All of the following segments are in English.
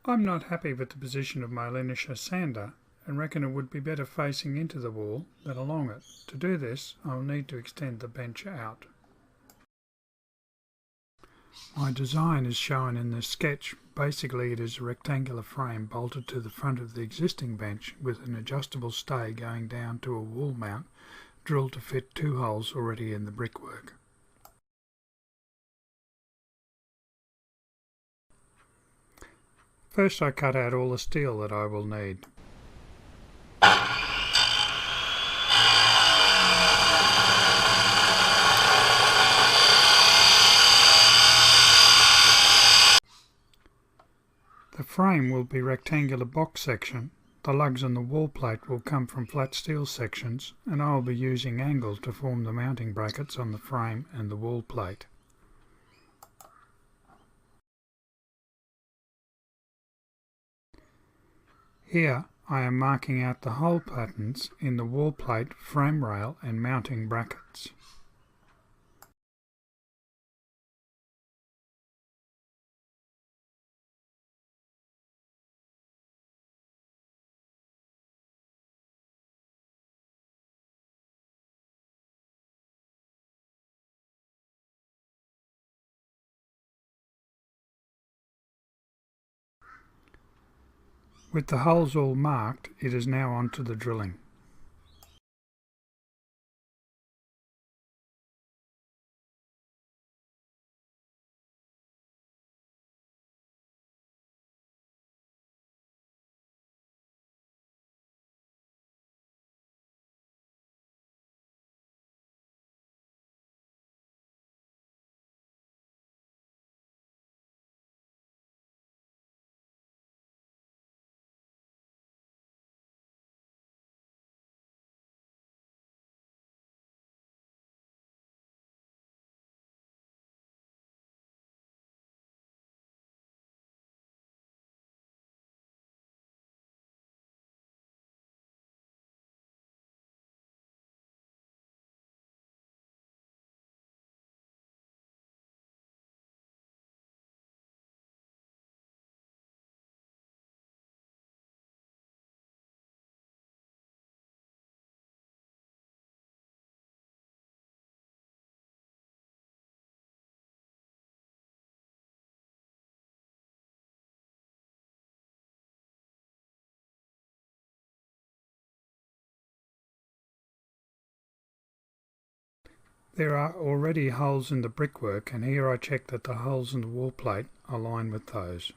I'm not happy with the position of my linisher-sander and reckon it would be better facing into the wall than along it. To do this, I'll need to extend the bench out. My design is shown in this sketch. Basically, it is a rectangular frame bolted to the front of the existing bench with an adjustable stay going down to a wall mount drilled to fit two holes already in the brickwork. First, I cut out all the steel that I will need. The frame will be rectangular box section. The lugs and the wall plate will come from flat steel sections, and I will be using angle to form the mounting brackets on the frame and the wall plate. Here I am marking out the hole patterns in the wall plate, frame rail and mounting brackets. With the holes all marked, it is now on to the drilling. There are already holes in the brickwork, and here I check that the holes in the wall plate align with those.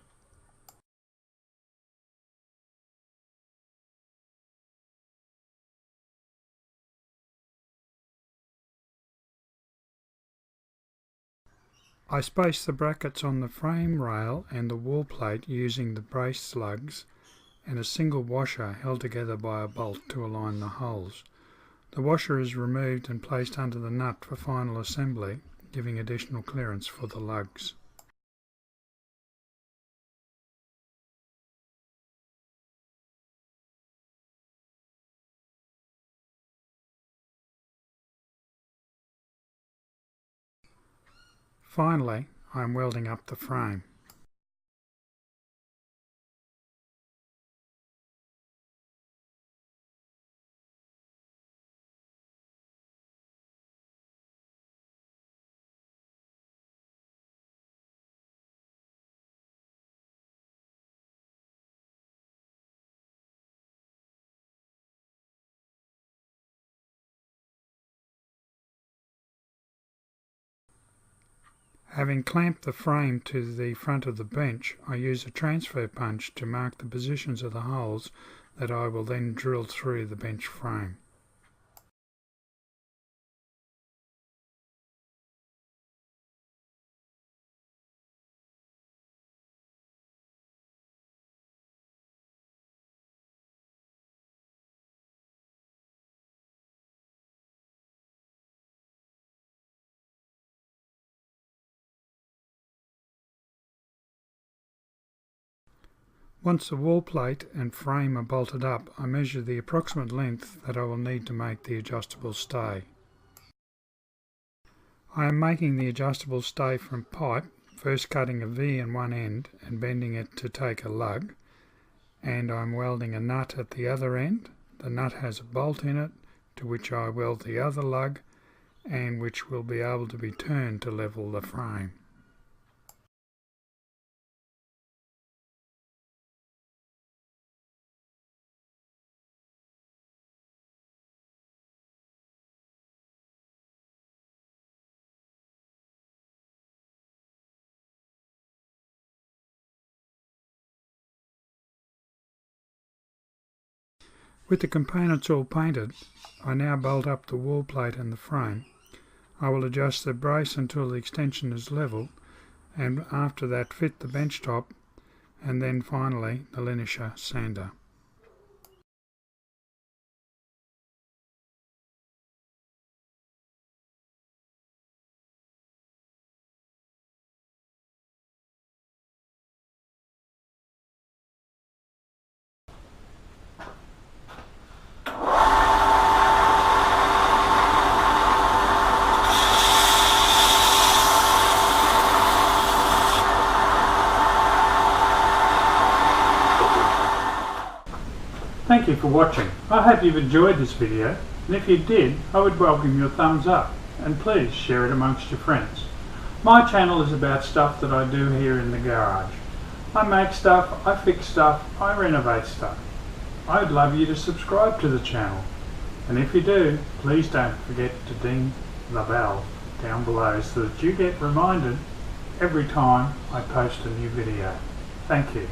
I space the brackets on the frame rail and the wall plate using the brace lugs and a single washer held together by a bolt to align the holes. The washer is removed and placed under the nut for final assembly, giving additional clearance for the lugs. Finally, I am welding up the frame. Having clamped the frame to the front of the bench, I use a transfer punch to mark the positions of the holes that I will then drill through the bench frame. Once the wall plate and frame are bolted up, I measure the approximate length that I will need to make the adjustable stay. I am making the adjustable stay from pipe first cutting a V in one end and bending it to take a lug, and I'm welding a nut at the other end. The nut has a bolt in it to which I weld the other lug, and which will be able to be turned to level the frame. With the components all painted, I now bolt up the wall plate and the frame. I will adjust the brace until the extension is level, and after that fit the bench top, and then finally the linisher-sander. Thank you for watching. I hope you've enjoyed this video, and if you did, I would welcome your thumbs up, and please share it amongst your friends. My channel is about stuff that I do here in the garage. I make stuff, I fix stuff, I renovate stuff. I'd love you to subscribe to the channel, and if you do, please don't forget to ding the bell down below so that you get reminded every time I post a new video. Thank you.